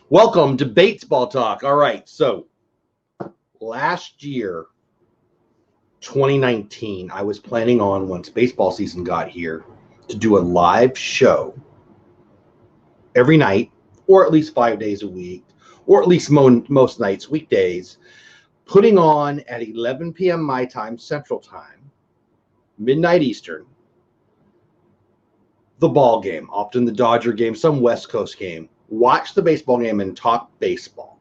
Welcome to Batesball Talk. All right, so last year, 2019, I was planning on, once baseball season got here, to do a live show every night, or at least 5 days a week, or at least most nights, weekdays, putting on at 11 p.m. my time, Central Time, midnight Eastern, the ball game, often the Dodger game, some West Coast game, watch the baseball game and talk baseball.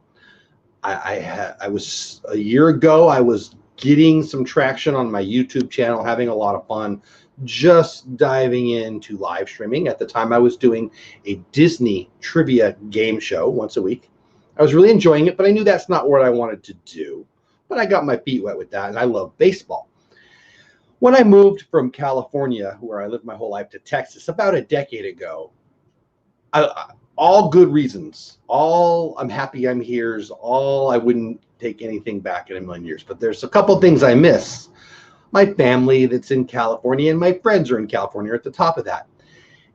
I was a year ago, I was getting some traction on my YouTube channel, having a lot of fun, just diving into live streaming. At the time, I was doing a Disney trivia game show once a week. I was really enjoying it, but I knew that's not what I wanted to do. But I got my feet wet with that, and I love baseball. When I moved from California, where I lived my whole life, to Texas about a decade ago, all good reasons, all I'm happy I'm here's, all I wouldn't take anything back in a million years. But there's a couple things I miss. My family that's in California and my friends are in California are at the top of that.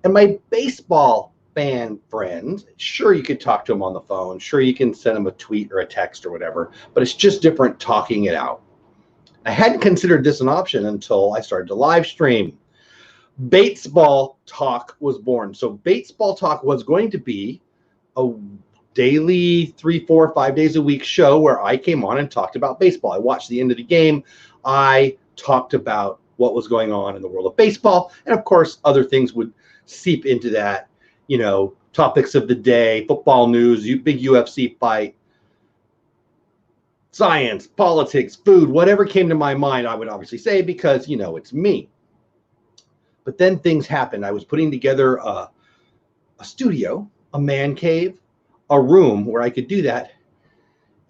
And my baseball fan friends, sure, you could talk to them on the phone. Sure, you can send them a tweet or a text or whatever, but it's just different talking it out. I hadn't considered this an option until I started to live stream. Batesball Talk was born. So Batesball Talk was going to be a daily 3, 4, 5 days a week show where I came on and talked about baseball. I watched the end of the game. I talked about what was going on in the world of baseball. And of course, other things would seep into that, topics of the day, football news, big UFC fight, science, politics, food, whatever came to my mind, I would obviously say, because, it's me. But then things happened. I was putting together a studio, a man cave, a room where I could do that.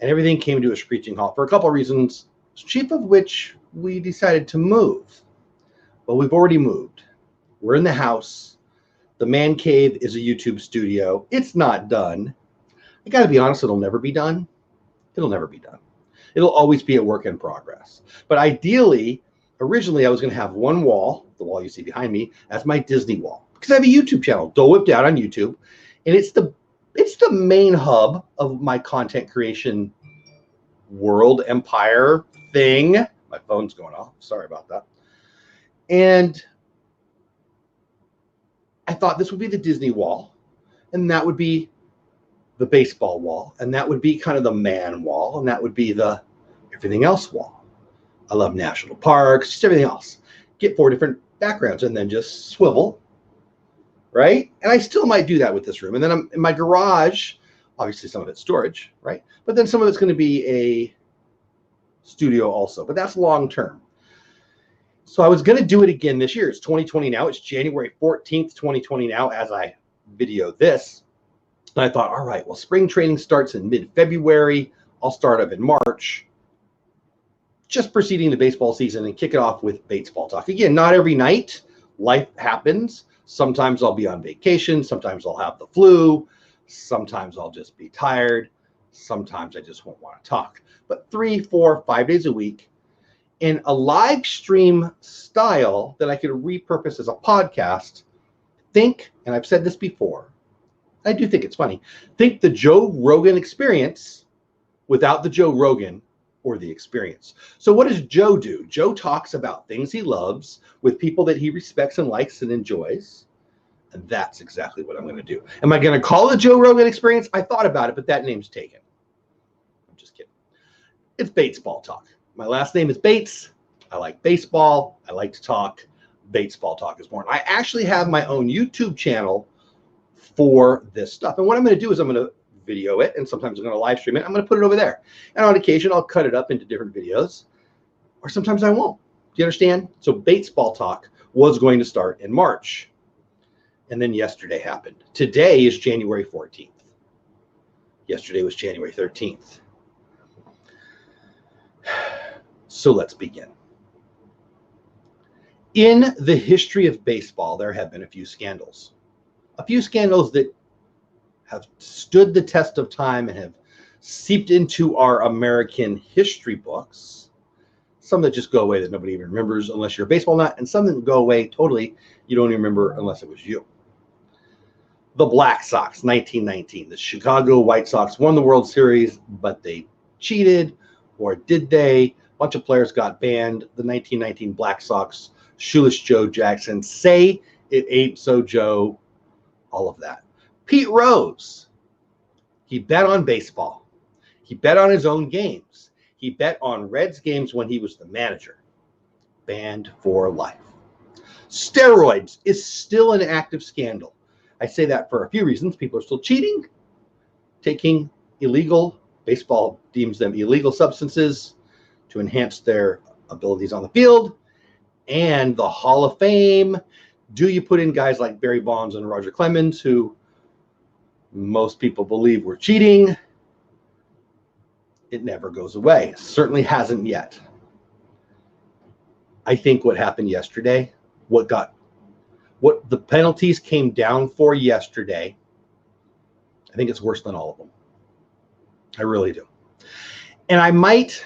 And everything came to a screeching halt for a couple of reasons, chief of which we decided to move. Well, we've already moved. We're in the house. The man cave is a YouTube studio. It's not done. I got to be honest, it'll never be done. It'll never be done. It'll always be a work in progress. But ideally, originally I was going to have one wall, the wall you see behind me, as my Disney wall. Because I have a YouTube channel, Dole Whip out on YouTube. And it's the main hub of my content creation world empire thing. My phone's going off. Sorry about that. And I thought this would be the Disney wall. And that would be the baseball wall, and that would be kind of the man wall, and that would be the everything else wall. I love national parks, just everything else. Get 4 different backgrounds and then just swivel, right? And I still might do that with this room. And then I'm in my garage, obviously some of it's storage, right? But then some of it's going to be a studio also, but that's long term. So I was going to do it again this year. It's 2020 now. It's January 14th, 2020 now as I video this. And I thought, all right, well, spring training starts in mid-February. I'll start up in March, just preceding the baseball season, and kick it off with Batesball Talk. Again, not every night. Life happens. Sometimes I'll be on vacation. Sometimes I'll have the flu. Sometimes I'll just be tired. Sometimes I just won't want to talk. But 3, 4, 5 days a week in a live stream style that I could repurpose as a podcast. Think, and I've said this before, I do think it's funny. Think the Joe Rogan experience without the Joe Rogan or the experience. So what does Joe do? Joe talks about things he loves with people that he respects and likes and enjoys. And that's exactly what I'm going to do. Am I going to call it the Joe Rogan experience? I thought about it, but that name's taken. I'm just kidding. It's Batesball Talk. My last name is Bates. I like baseball. I like to talk. Batesball Talk is born. I actually have my own YouTube channel for this stuff. And what I'm going to do is I'm going to video it, and sometimes I'm going to live stream it. I'm going to put it over there. And on occasion, I'll cut it up into different videos, or sometimes I won't. Do you understand? So Batesball Talk was going to start in March. And then yesterday happened. Today is January 14th. Yesterday was January 13th. So let's begin. In the history of baseball, there have been a few scandals. A few scandals that have stood the test of time and have seeped into our American history books. Some that just go away that nobody even remembers unless you're a baseball nut, and some that go away totally, you don't even remember unless it was you. The Black Sox, 1919. The Chicago White Sox won the World Series, but they cheated, or did they? A bunch of players got banned. The 1919 Black Sox, Shoeless Joe Jackson, Say It Ain't So Joe, all of that. Pete Rose, he bet on baseball. He bet on his own games. He bet on Reds games when he was the manager. Banned for life. Steroids is still an active scandal. I say that for a few reasons. People are still cheating, taking illegal, baseball deems them illegal substances to enhance their abilities on the field. And the Hall of Fame, do you put in guys like Barry Bonds and Roger Clemens, who most people believe were cheating? It never goes away. Certainly hasn't yet. I think what happened yesterday, what the penalties came down for yesterday, I think it's worse than all of them. I really do. And I might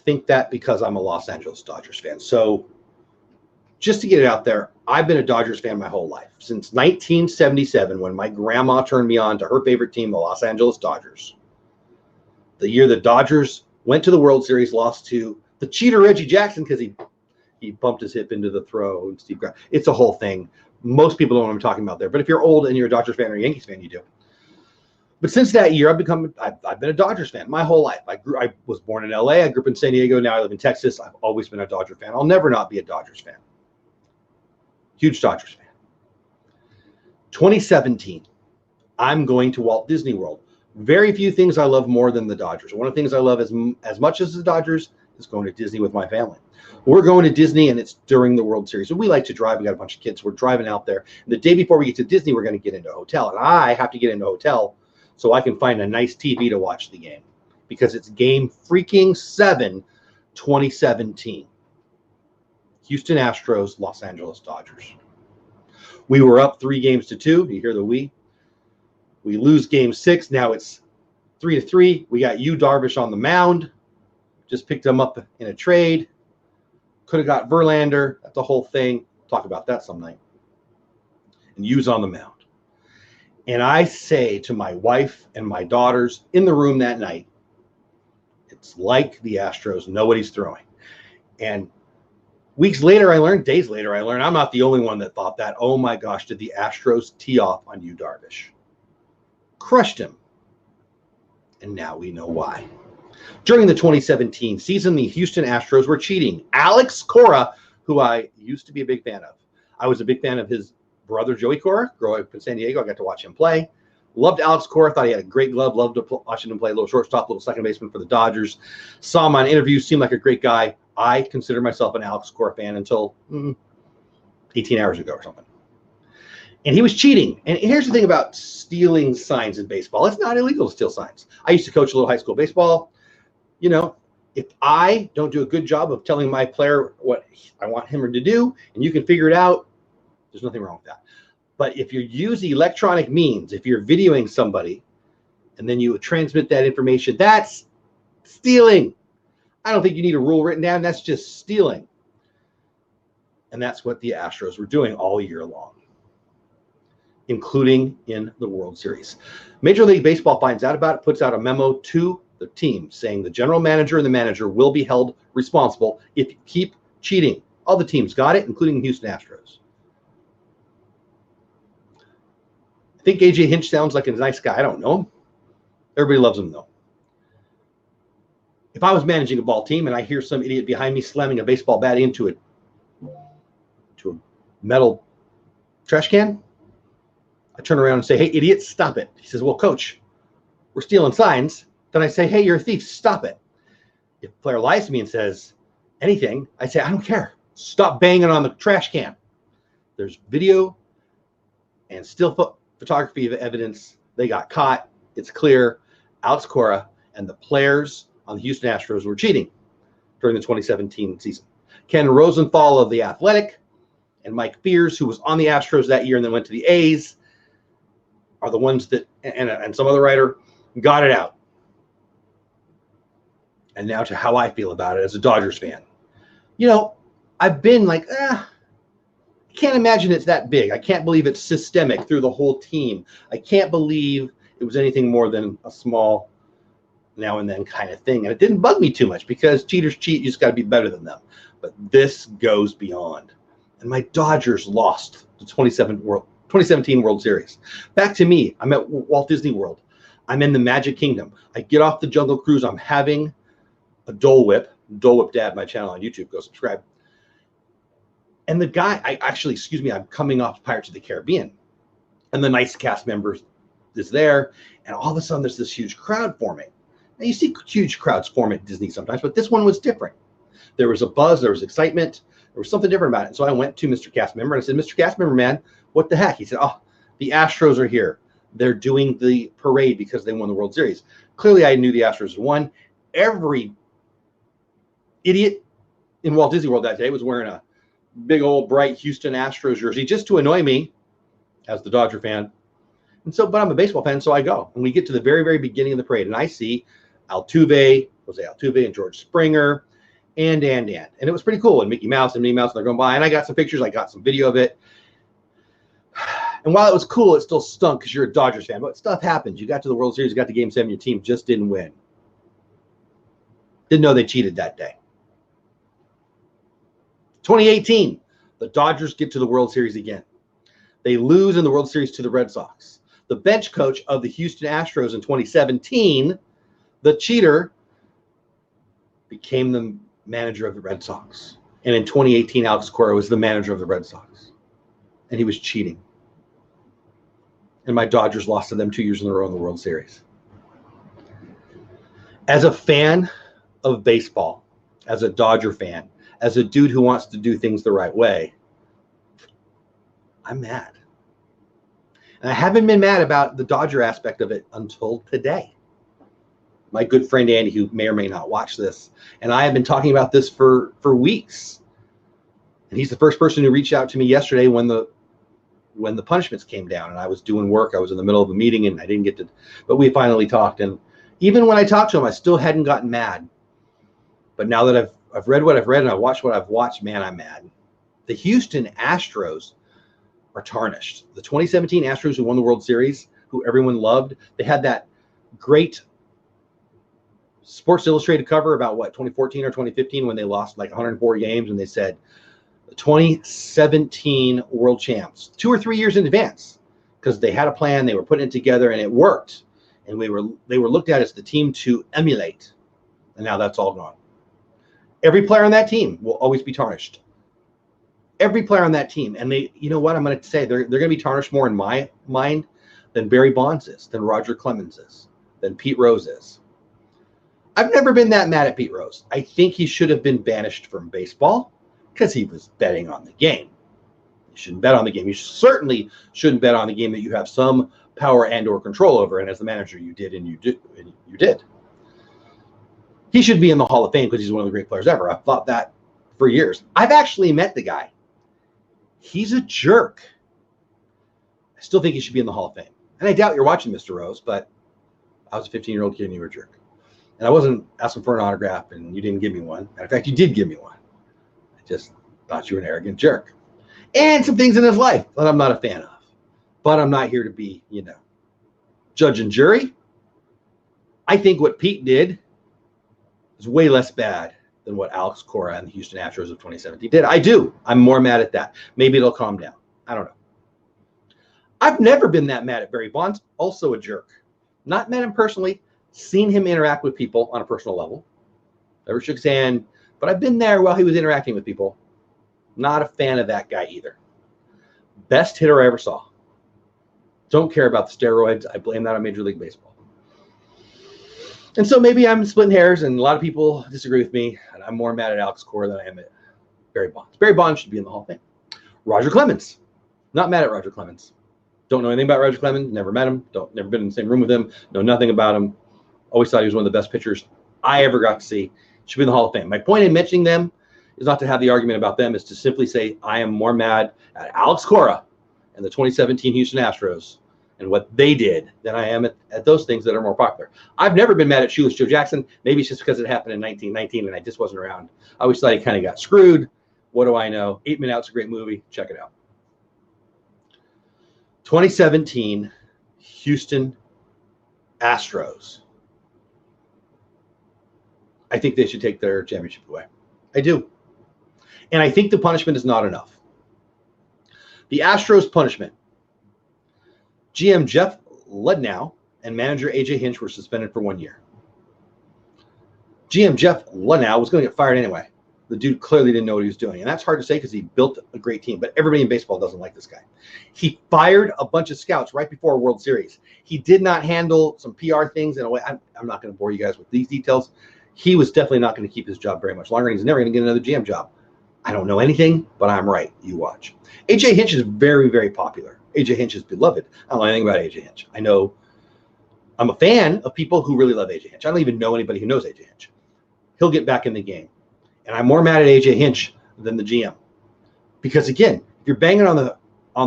think that because I'm a Los Angeles Dodgers fan. So just to get it out there, I've been a Dodgers fan my whole life. Since 1977, when my grandma turned me on to her favorite team, the Los Angeles Dodgers. The year the Dodgers went to the World Series, lost to the cheater Reggie Jackson because he bumped his hip into the throw. And Steve Grant. It's a whole thing. Most people don't know what I'm talking about there. But if you're old and you're a Dodgers fan or a Yankees fan, you do. But since that year, I've been a Dodgers fan my whole life. I was born in LA. I grew up in San Diego. Now I live in Texas. I've always been a Dodger fan. I'll never not be a Dodgers fan. Huge Dodgers fan. 2017, I'm going to Walt Disney World. Very few things I love more than the Dodgers. One of the things I love as much as the Dodgers is going to Disney with my family. We're going to Disney, and it's during the World Series. So we like to drive. We got a bunch of kids. We're driving out there. And the day before we get to Disney, we're going to get into a hotel. And I have to get into a hotel so I can find a nice TV to watch the game, because it's game freaking 7, 2017. Houston Astros, Los Angeles Dodgers. We were up 3-2. You hear the we? We lose game 6. Now it's 3-3. We got Yu Darvish on the mound. Just picked him up in a trade. Could have got Verlander. That's the whole thing. Talk about that some night. And Yu's on the mound. And I say to my wife and my daughters in the room that night, it's like the Astros know what he's throwing. And days later, I learned I'm not the only one that thought that. Oh my gosh, did the Astros tee off on Yu Darvish? Crushed him. And now we know why. During the 2017 season, the Houston Astros were cheating. Alex Cora, who I used to be a big fan of. I was a big fan of his brother, Joey Cora. Growing up in San Diego, I got to watch him play. Loved Alex Cora. Thought he had a great glove. Loved watching him play. A little shortstop, little second baseman for the Dodgers. Saw him on interviews. Seemed like a great guy. I consider myself an Alex Cora fan until 18 hours ago or something. And he was cheating. And here's the thing about stealing signs in baseball. It's not illegal to steal signs. I used to coach a little high school baseball. You know, if I don't do a good job of telling my player what I want him to do, and you can figure it out, there's nothing wrong with that. But if you use electronic means, if you're videoing somebody and then you transmit that information, that's stealing. I don't think you need a rule written down. That's just stealing. And that's what the Astros were doing all year long, including in the World Series. Major League Baseball finds out about it, puts out a memo to the team saying the general manager and the manager will be held responsible if you keep cheating. All the teams got it, including the Houston Astros. I think AJ Hinch sounds like a nice guy. I don't know him. Everybody loves him, though. If I was managing a ball team and I hear some idiot behind me slamming a baseball bat into a metal trash can, I turn around and say, hey, idiot, stop it. He says, well, coach, we're stealing signs. Then I say, hey, you're a thief. Stop it. If a player lies to me and says anything, I say, I don't care. Stop banging on the trash can. There's video and still photography evidence. They got caught. It's clear. Alex Cora and the players on the Houston Astros were cheating during the 2017 season. Ken Rosenthal of The Athletic and Mike Fears, who was on the Astros that year and then went to the A's, are the ones that, and some other writer, got it out. And now to how I feel about it as a Dodgers fan. You know, I've been like, I can't imagine it's that big. I can't believe it's systemic through the whole team. I can't believe it was anything more than a small now and then kind of thing. And it didn't bug me too much because cheaters cheat. You just got to be better than them. But this goes beyond. And my Dodgers lost the 2017 World Series. Back to me. I'm at Walt Disney World. I'm in the Magic Kingdom. I get off the Jungle Cruise. I'm having a Dole Whip. Dole Whip Dad, my channel on YouTube. Go subscribe. And the guy, I'm coming off Pirates of the Caribbean. And the nice cast members is there. And all of a sudden, there's this huge crowd forming. Now, you see huge crowds form at Disney sometimes, but this one was different. There was a buzz. There was excitement. There was something different about it. And so I went to Mr. Cast Member and I said, Mr. Cast Member, man, what the heck? He said, oh, the Astros are here. They're doing the parade because they won the World Series. Clearly, I knew the Astros won. Every idiot in Walt Disney World that day was wearing a big old bright Houston Astros jersey just to annoy me as the Dodger fan. And so, but I'm a baseball fan, so I go. And we get to the very, very beginning of the parade, and I see Jose Altuve and George Springer and Dan. And it was pretty cool. And Mickey Mouse, and they're going by. And I got some pictures. I got some video of it. And while it was cool, it still stunk because you're a Dodgers fan. But stuff happens. You got to the World Series, you got to Game 7, your team just didn't win. Didn't know they cheated that day. 2018, the Dodgers get to the World Series again. They lose in the World Series to the Red Sox. The bench coach of the Houston Astros in 2017, the cheater, became the manager of the Red Sox. And in 2018, Alex Cora was the manager of the Red Sox. And he was cheating. And my Dodgers lost to them 2 years in a row in the World Series. As a fan of baseball, as a Dodger fan, as a dude who wants to do things the right way, I'm mad. And I haven't been mad about the Dodger aspect of it until today. My good friend Andy, who may or may not watch this, and I have been talking about this for weeks. And he's the first person who reached out to me yesterday when the punishments came down, and I was doing work. I was in the middle of a meeting and I didn't get to, but we finally talked. And even when I talked to him, I still hadn't gotten mad. But now that I've read what I've read and I watched what I've watched, man, I'm mad. The Houston Astros are tarnished. The 2017 Astros who won the World Series, who everyone loved, they had that great Sports Illustrated cover about 2014 or 2015 when they lost like 104 games, and they said the 2017 world champs 2 or 3 years in advance, because they had a plan, they were putting it together, and it worked. And they were looked at as the team to emulate. And now that's all gone. Every player on that team will always be tarnished. Every player on that team. And they, you know what I'm going to say, they're going to be tarnished more in my mind than Barry Bonds is, than Roger Clemens is, than Pete Rose is. I've never been that mad at Pete Rose. I think he should have been banished from baseball because he was betting on the game. You shouldn't bet on the game. You certainly shouldn't bet on the game that you have some power and or control over. And as the manager, you did. He should be in the Hall of Fame because he's one of the great players ever. I've thought that for years. I've actually met the guy. He's a jerk. I still think he should be in the Hall of Fame. And I doubt you're watching, Mr. Rose, but I was a 15-year-old kid and you were a jerk. And I wasn't asking for an autograph and you didn't give me one. Matter of fact, you did give me one. I just thought you were an arrogant jerk. And some things in his life that I'm not a fan of. But I'm not here to be, judge and jury. I think what Pete did is way less bad than what Alex Cora and the Houston Astros of 2017 did. I do. I'm more mad at that. Maybe it'll calm down. I don't know. I've never been that mad at Barry Bonds, also a jerk. Not met him personally, seen him interact with people on a personal level. Never shook his hand, but I've been there while he was interacting with people. Not a fan of that guy either. Best hitter I ever saw. Don't care about the steroids. I blame that on Major League Baseball. And so maybe I'm splitting hairs, and a lot of people disagree with me, and I'm more mad at Alex Cora than I am at Barry Bonds. Barry Bonds should be in the Hall of Fame. Roger Clemens. Not mad at Roger Clemens. Don't know anything about Roger Clemens. Never met him. Never been in the same room with him. Know nothing about him. Always thought he was one of the best pitchers I ever got to see. Should be in the Hall of Fame. My point in mentioning them is not to have the argument about them, is to simply say I am more mad at Alex Cora and the 2017 Houston Astros and what they did than I am at those things that are more popular. I've never been mad at Shoeless Joe Jackson. Maybe it's just because it happened in 1919 and I just wasn't around. I always thought he kind of got screwed. What do I know? 8 Men Out's a great movie. Check it out. 2017 Houston Astros. I think they should take their championship away. I do. And I think the punishment is not enough. The Astros punishment. GM Jeff Lednow and manager AJ Hinch were suspended for 1 year. GM Jeff Lednow was going to get fired anyway. The dude clearly didn't know what he was doing. And that's hard to say because he built a great team. But everybody in baseball doesn't like this guy. He fired a bunch of scouts right before a World Series. He did not handle some PR things in a way. I'm not going to bore you guys with these details. He was definitely not going to keep his job very much longer. And he's never going to get another GM job. I don't know anything, but I'm right. You watch. AJ Hinch is very, very popular. AJ Hinch is beloved. I don't know anything about AJ Hinch. I know I'm a fan of people who really love AJ Hinch. I don't even know anybody who knows AJ Hinch. He'll get back in the game. And I'm more mad at AJ Hinch than the GM. Because again, if you're banging on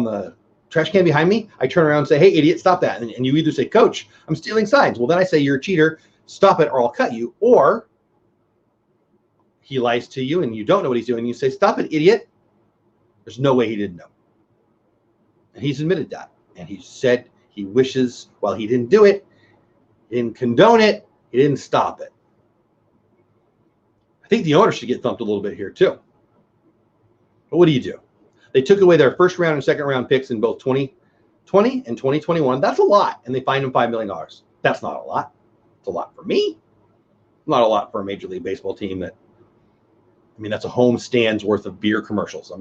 the trash can behind me, I turn around and say, hey, idiot, stop that. And you either say, coach, I'm stealing signs. Well, then I say, you're a cheater. Stop it or I'll cut you. Or he lies to you and you don't know what he's doing. You say, stop it, idiot. There's no way he didn't know. And he's admitted that. And he said he wishes, while he didn't do it, he didn't condone it, he didn't stop it. I think the owner should get thumped a little bit here too. But what do? They took away their first round and second round picks in both 2020 and 2021. That's a lot. And they fined him $5 million. That's not a lot. It's a lot for me. Not a lot for a Major League Baseball team that, I mean, that's a home stand's worth of beer commercials.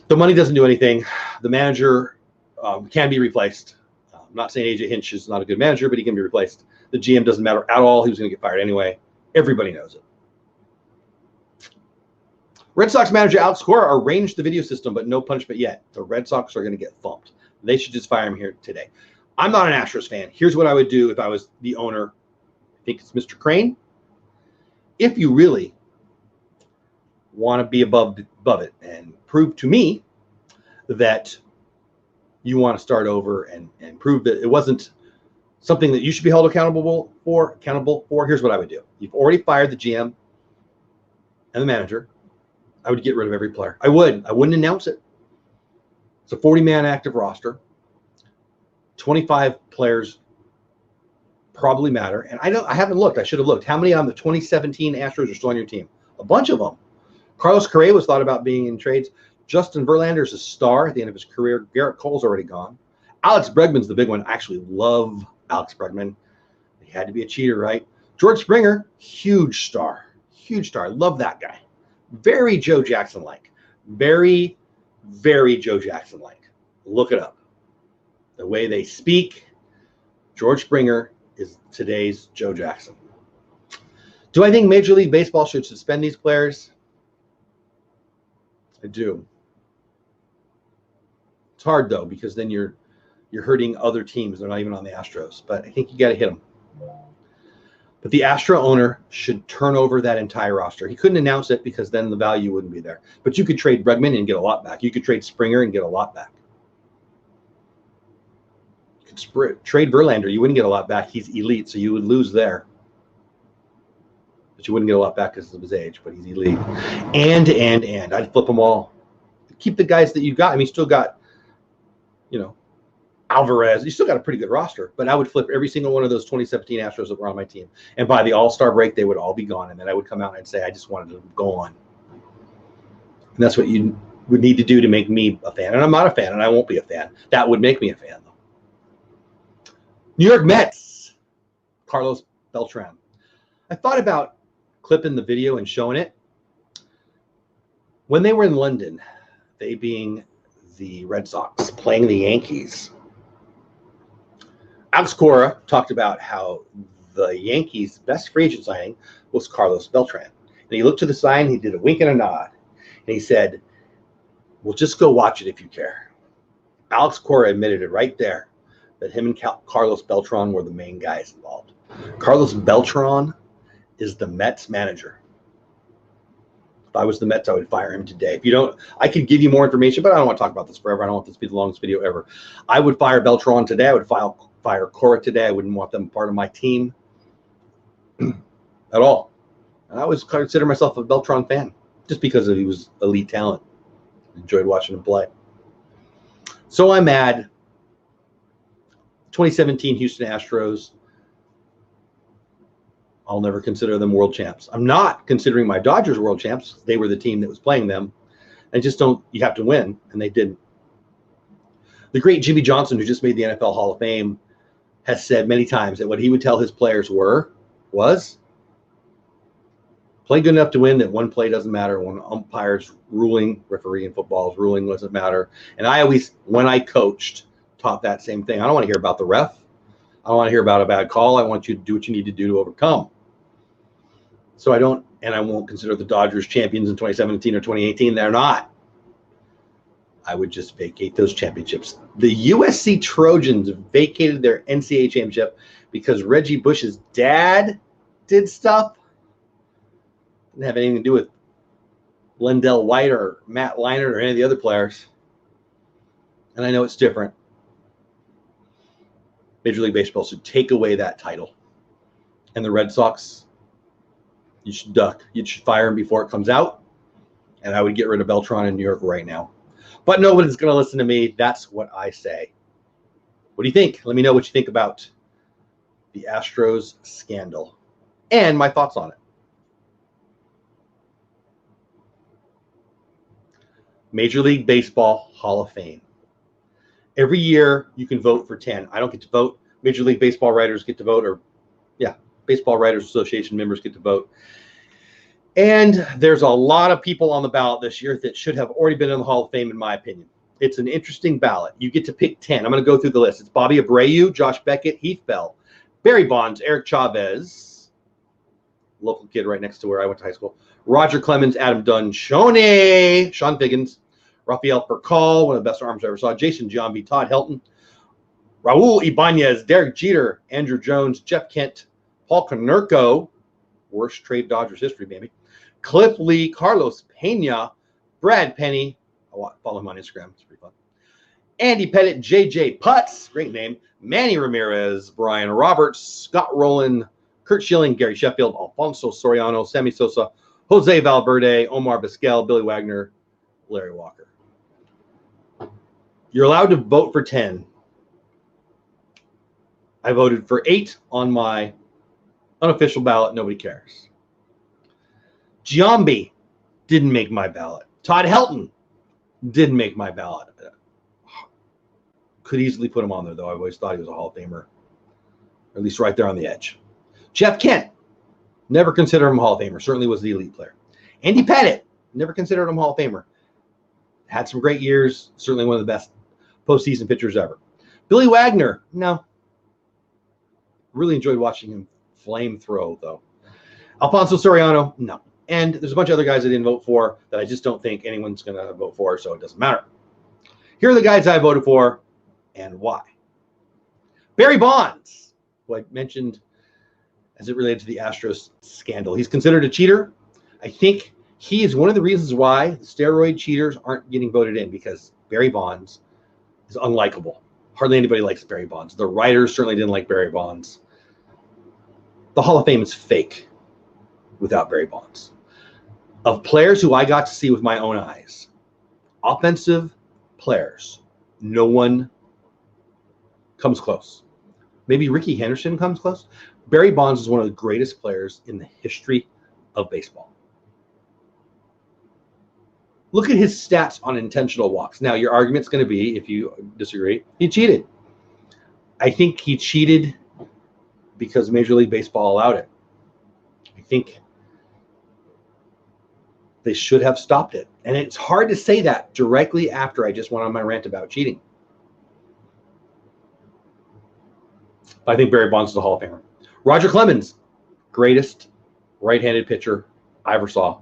The money doesn't do anything. The manager can be replaced. I'm not saying AJ Hinch is not a good manager, but he can be replaced. The GM doesn't matter at all. He was going to get fired anyway. Everybody knows it. Red Sox manager Alex Cora arranged the video system, but no punishment yet. The Red Sox are going to get thumped. They should just fire him here today. I'm not an Astros fan. Here's what I would do if I was the owner. I think it's Mr. Crane. If you really want to be above it and prove to me that you want to start over and prove that it wasn't something that you should be held accountable for, here's what I would do. You've already fired the GM and the manager. I would get rid of every player. I wouldn't announce it. It's a 40-man active roster. 25 players probably matter. And I haven't looked. I should have looked. How many on the 2017 Astros are still on your team? A bunch of them. Carlos Correa was thought about being in trades. Justin Verlander is a star at the end of his career. Garrett Cole's already gone. Alex Bregman's the big one. I actually love Alex Bregman. He had to be a cheater, right? George Springer, huge star. Huge star. Love that guy. Very Joe Jackson-like. Very, very Joe Jackson-like. Look it up. The way they speak, George Springer is today's Joe Jackson. Do I think Major League Baseball should suspend these players? I do. It's hard, though, because then you're hurting other teams. They're not even on the Astros. But I think you got to hit them. But the Astro owner should turn over that entire roster. He couldn't announce it because then the value wouldn't be there. But you could trade Bregman and get a lot back. You could trade Springer and get a lot back. You could trade Verlander. You wouldn't get a lot back. He's elite, so you would lose there. But you wouldn't get a lot back because of his age, but he's elite. And I'd flip them all. Keep the guys that you got. I mean, you still got, Alvarez. You still got a pretty good roster, but I would flip every single one of those 2017 Astros that were on my team. And by the All-Star break, they would all be gone. And then I would come out and say, I just wanted to go on. And that's what you would need to do to make me a fan. And I'm not a fan, and I won't be a fan. That would make me a fan, though. New York Mets, Carlos Beltran. I thought about clipping the video and showing it. When they were in London, they being the Red Sox, playing the Yankees, Alex Cora talked about how the Yankees' best free agent signing was Carlos Beltran. And he looked to the sign, he did a wink and a nod. And he said, well, just go watch it if you care. Alex Cora admitted it right there that him and Carlos Beltran were the main guys involved. Carlos Beltran is the Mets manager. If I was the Mets, I would fire him today. If you don't, I could give you more information, but I don't want to talk about this forever. I don't want this to be the longest video ever. I would fire Beltran today. I would fire Cora today. I wouldn't want them part of my team at all. And I always consider myself a Beltran fan just because he was elite talent. Enjoyed watching him play. So I'm mad. 2017 Houston Astros, I'll never consider them world champs. I'm not considering my Dodgers world champs. They were the team that was playing them. I just don't, you have to win, and they didn't. The great Jimmy Johnson, who just made the NFL Hall of Fame, has said many times that what he would tell his players was play good enough to win, that one play doesn't matter, one umpire's ruling, referee in football's ruling doesn't matter. And I always, when I coached, taught that same thing. I don't want to hear about the ref. I don't want to hear about a bad call. I want you to do what you need to do to overcome. So I don't, and I won't consider the Dodgers champions in 2017 or 2018. They're not. I would just vacate those championships. The USC Trojans vacated their NCAA championship because Reggie Bush's dad did stuff. Didn't have anything to do with Lendell White or Matt Leinart or any of the other players. And I know it's different. Major League Baseball should take away that title. And the Red Sox, you should duck. You should fire him before it comes out. And I would get rid of Beltran in New York right now. But nobody's going to listen to me. That's what I say. What do you think? Let me know what you think about the Astros scandal and my thoughts on it. Major League Baseball Hall of Fame. Every year you can vote for 10. I don't get to vote. Major League Baseball writers get to vote, or Baseball Writers Association members get to vote. And there's a lot of people on the ballot this year that should have already been in the Hall of Fame, in my opinion. It's an interesting ballot. You get to pick 10. I'm going to go through the list. It's Bobby Abreu, Josh Beckett, Heath Bell, Barry Bonds, Eric Chavez, local kid right next to where I went to high school, Roger Clemens, Adam Dunn, Sean Figgins, Rafael Percal, one of the best arms I ever saw, Jason Giambi, Todd Helton, Raul Ibanez, Derek Jeter, Andrew Jones, Jeff Kent, Paul Konerko, worst trade Dodgers history, maybe, Cliff Lee, Carlos Pena, Brad Penny, follow him on Instagram, it's pretty fun, Andy Pettit, JJ Putz, great name, Manny Ramirez, Brian Roberts, Scott Rowland, Kurt Schilling, Gary Sheffield, Alfonso Soriano, Sammy Sosa, Jose Valverde, Omar Vizquel, Billy Wagner, Larry Walker. You're allowed to vote for 10. I voted for 8 on my unofficial ballot. Nobody cares. Giambi didn't make my ballot. Todd Helton didn't make my ballot. Could easily put him on there, though. I've always thought he was a Hall of Famer, or at least right there on the edge. Jeff Kent, never considered him a Hall of Famer. Certainly was the elite player. Andy Pettit, never considered him a Hall of Famer. Had some great years. Certainly one of the best postseason pitchers ever. Billy Wagner, no. Really enjoyed watching him flame throw, though. Alfonso Soriano, no. And there's a bunch of other guys I didn't vote for that I just don't think anyone's going to vote for, so it doesn't matter. Here are the guys I voted for and why. Barry Bonds, who I mentioned as it related to the Astros scandal. He's considered a cheater. I think he is one of the reasons why the steroid cheaters aren't getting voted in, because Barry Bonds is unlikable. Hardly anybody likes Barry Bonds. The writers certainly didn't like Barry Bonds. The Hall of Fame is fake without Barry Bonds. Of players who I got to see with my own eyes, offensive players, no one comes close. Maybe Ricky Henderson comes close. Barry Bonds is one of the greatest players in the history of baseball. Look at his stats on intentional walks. Now, your argument's going to be, if you disagree, he cheated. I think he cheated because Major League Baseball allowed it. I think they should have stopped it. And it's hard to say that directly after I just went on my rant about cheating. But I think Barry Bonds is a Hall of Famer. Roger Clemens, greatest right-handed pitcher I ever saw.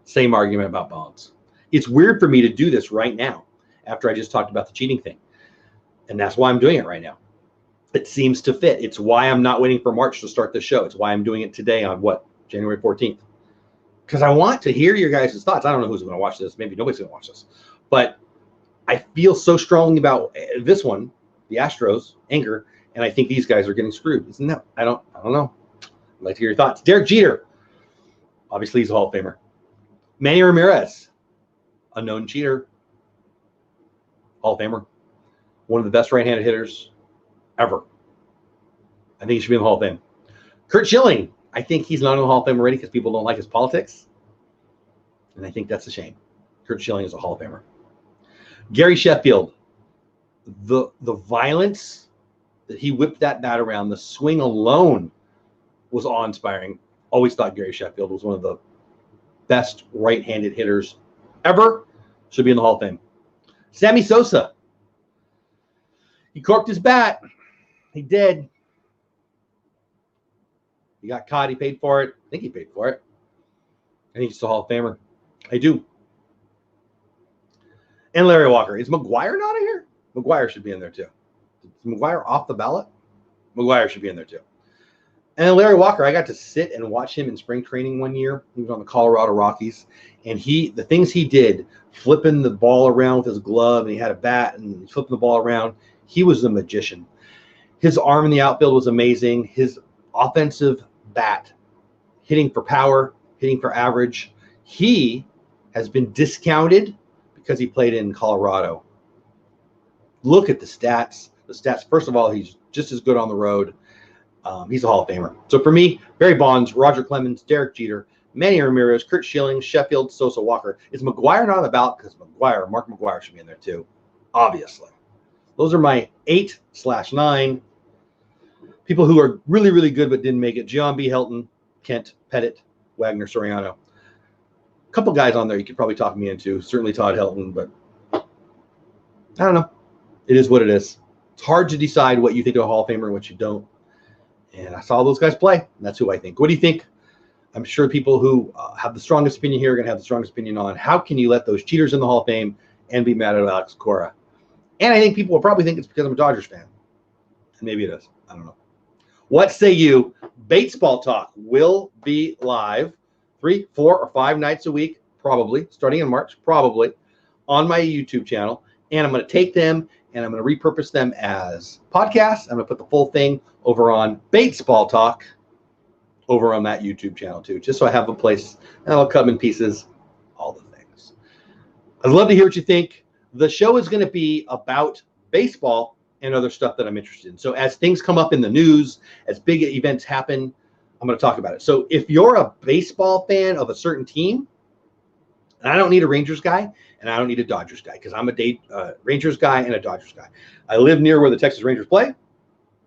Same argument about Bonds. It's weird for me to do this right now after I just talked about the cheating thing. And that's why I'm doing it right now. It seems to fit. It's why I'm not waiting for March to start the show. It's why I'm doing it today on January 14th. Because I want to hear your guys' thoughts. I don't know who's going to watch this. Maybe nobody's going to watch this. But I feel so strongly about this one, the Astros, anger, and I think these guys are getting screwed. Isn't that? I don't know. I'd like to hear your thoughts. Derek Jeter, obviously he's a Hall of Famer. Manny Ramirez, a known cheater, Hall of Famer. one of the best right-handed hitters ever. I think he should be in the Hall of Fame. Curt Schilling, I think he's not in the Hall of Fame already because people don't like his politics. And I think that's a shame. Curt Schilling is a Hall of Famer. Gary Sheffield, the violence that he whipped that bat around, the swing alone was awe-inspiring. Always thought Gary Sheffield was one of the best right-handed hitters ever. Should be in the Hall of Fame. Sammy Sosa. He corked his bat. He did. He got caught. He paid for it. I think he paid for it. I think he's a Hall of Famer. I do. And Larry Walker. Is McGuire not in here? McGuire should be in there too. Is McGuire off the ballot? McGuire should be in there too. And Larry Walker, I got to sit and watch him in spring training one year. He was on the Colorado Rockies. And the things he did, flipping the ball around with his glove, and he had a bat and flipping the ball around, he was a magician. His arm in the outfield was amazing. His offensive bat, hitting for power, hitting for average. He has been discounted because he played in Colorado. Look at the stats. The stats, first of all, he's just as good on the road. He's a Hall of Famer. So for me, Barry Bonds, Roger Clemens, Derek Jeter, Manny Ramirez, Curt Schilling, Sheffield, Sosa, Walker. Is McGuire not on the ballot? Because Mark McGuire should be in there too, obviously. Those are my 8/9 people who are really, really good but didn't make it. John B. Helton, Kent, Pettit, Wagner, Soriano. A couple guys on there you could probably talk me into. Certainly Todd Helton, but I don't know. It is what it is. It's hard to decide what you think of a Hall of Famer and what you don't. And I saw those guys play, and that's who I think. What do you think? I'm sure people who have the strongest opinion here are going to have the strongest opinion on how can you let those cheaters in the Hall of Fame and be mad at Alex Cora. And I think people will probably think it's because I'm a Dodgers fan. And maybe it is. I don't know. What say you? Batesball Talk will be live 3, 4, or 5 nights a week, probably, starting in March, probably, on my YouTube channel. And I'm going to take them and I'm going to repurpose them as podcasts. I'm going to put the full thing over on Batesball Talk over on that YouTube channel too, just so I have a place, and I'll cut them in pieces, all the things. I'd love to hear what you think. The show is going to be about baseball and other stuff that I'm interested in. So as things come up in the news, as big events happen, I'm going to talk about it. So if you're a baseball fan of a certain team, and I don't need a Rangers guy, and I don't need a Dodgers guy, because I'm a Rangers guy and a Dodgers guy. I live near where the Texas Rangers play, and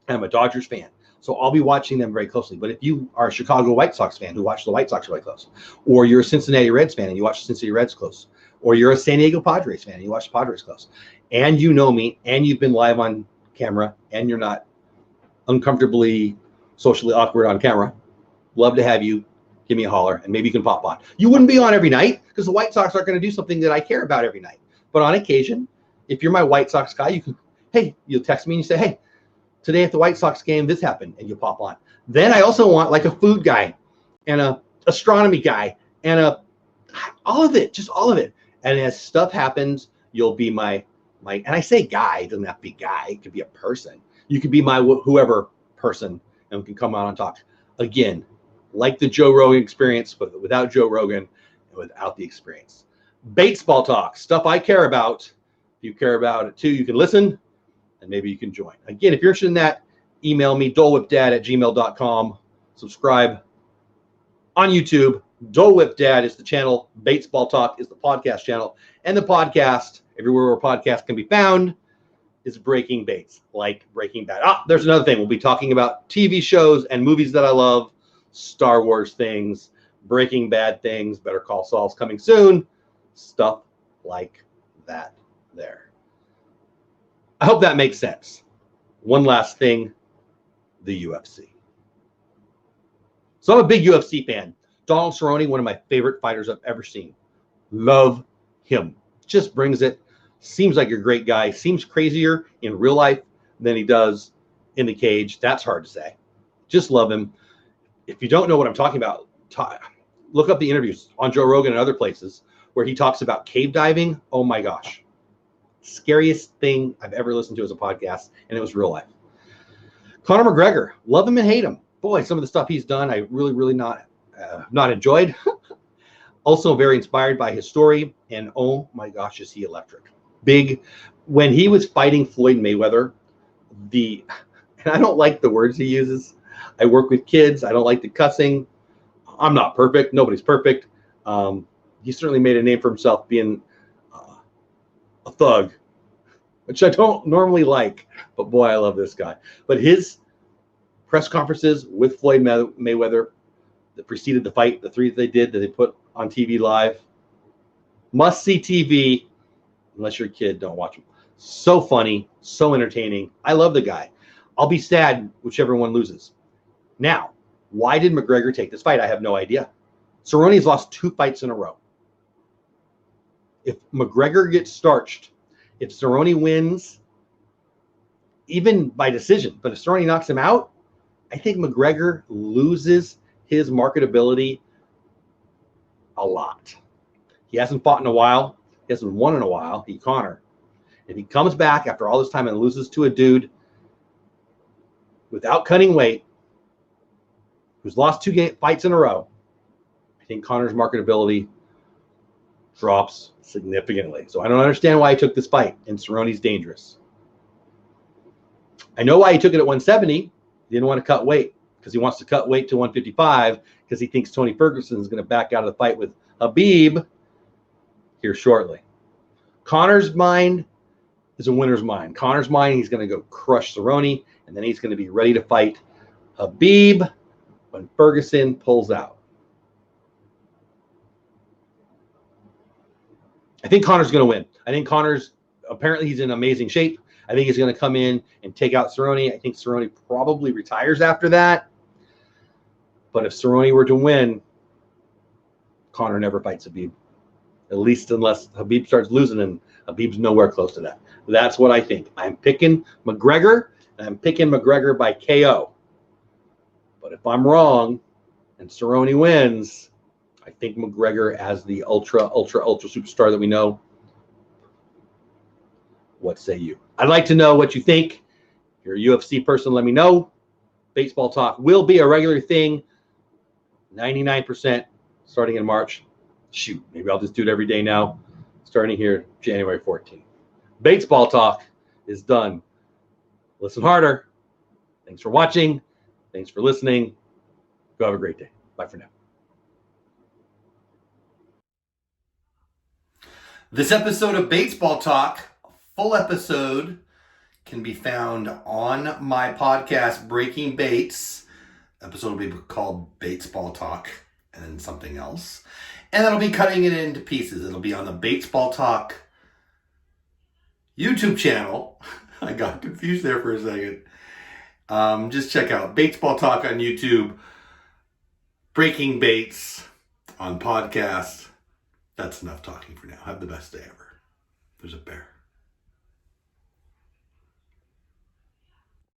I'm a Dodgers fan. So I'll be watching them very closely. But if you are a Chicago White Sox fan who watch the White Sox really close, or you're a Cincinnati Reds fan and you watch the Cincinnati Reds close, or you're a San Diego Padres fan and you watch the Padres close, and you know me, and you've been live on camera, and you're not uncomfortably socially awkward on camera, love to have you. Give me a holler, and maybe you can pop on. You wouldn't be on every night because the White Sox aren't going to do something that I care about every night. But on occasion, if you're my White Sox guy, you can, hey, you'll text me and you say, hey, today at the White Sox game, this happened, and you'll pop on. Then I also want like a food guy and a astronomy guy and all of it, just all of it. And as stuff happens, you'll be my, and I say guy, it doesn't have to be guy, it could be a person. You could be my whoever person, and we can come out and talk. Again, like the Joe Rogan experience, but without Joe Rogan and without the experience. Batesball Talk, stuff I care about. If you care about it too, you can listen, and maybe you can join. Again, if you're interested in that, email me, dolewhipdad@gmail.com. Subscribe on YouTube. Dole Whip Dad is the channel. Batesball Talk is the podcast channel. And the podcast, everywhere where podcasts can be found, is Breaking Bates, like Breaking Bad. There's another thing. We'll be talking about TV shows and movies that I love, Star Wars things, Breaking Bad things, Better Call Saul's coming soon, stuff like that there. I hope that makes sense. One last thing, the UFC. So I'm a big UFC fan. Donald Cerrone, one of my favorite fighters I've ever seen. Love him. Just brings it. Seems like a great guy. Seems crazier in real life than he does in the cage. That's hard to say. Just love him. If you don't know what I'm talking about, look up the interviews on Joe Rogan and other places where he talks about cave diving. Oh my gosh. Scariest thing I've ever listened to as a podcast, and it was real life. Conor McGregor, love him and hate him. Boy, some of the stuff he's done, I really not enjoyed. Also very inspired by his story, and oh my gosh, is he electric. Big when he was fighting Floyd Mayweather, and I don't like the words he uses. I work with kids. I don't like the cussing. I'm not perfect. Nobody's perfect. He certainly made a name for himself being a thug, which I don't normally like. But boy, I love this guy. But his press conferences with Floyd Mayweather that preceded the fight, the three that they put on TV live, must see TV. Unless you're a kid, don't watch them. So funny, so entertaining. I love the guy. I'll be sad whichever one loses. Now, why did McGregor take this fight? I have no idea. Cerrone's lost 2 fights in a row. If McGregor gets starched, if Cerrone wins, even by decision, but if Cerrone knocks him out, I think McGregor loses his marketability a lot. He hasn't fought in a while. He hasn't won in a while. Conor. If he comes back after all this time and loses to a dude without cutting weight, who's lost 2 fights in a row, I think Conor's marketability drops significantly. So I don't understand why he took this fight, and Cerrone's dangerous. I know why he took it at 170. He didn't want to cut weight because he wants to cut weight to 155 because he thinks Tony Ferguson is going to back out of the fight with Khabib here shortly. Conor's mind is a winner's mind. Conor's mind, he's going to go crush Cerrone, and then he's going to be ready to fight Khabib when Ferguson pulls out. I think Conor's going to win. I think Conor's, apparently he's in amazing shape. I think he's going to come in and take out Cerrone. I think Cerrone probably retires after that. But if Cerrone were to win, Conor never fights Khabib. At least unless Khabib starts losing, and Khabib's nowhere close to that. That's what I think. I'm picking McGregor, and I'm picking McGregor by KO. But if I'm wrong and Cerrone wins, I think McGregor as the ultra superstar that we know. What say you? I'd like to know what you think. If you're a UFC person, let me know. Baseball talk will be a regular thing. 99% starting in March. Shoot, maybe I'll just do it every day now, starting here January 14th. Baseball talk is done. Listen harder. Thanks for watching. Thanks for listening. Go have a great day. Bye for now. This episode of Batesball Talk, full episode, can be found on my podcast, Breaking Bates. Episode will be called Batesball Talk and something else. And then I'll be cutting it into pieces. It'll be on the Batesball Talk YouTube channel. I got confused there for a second. Just check out Batesball Talk on YouTube, Breaking Bates on podcast. That's enough talking for now. Have the best day ever. There's a bear.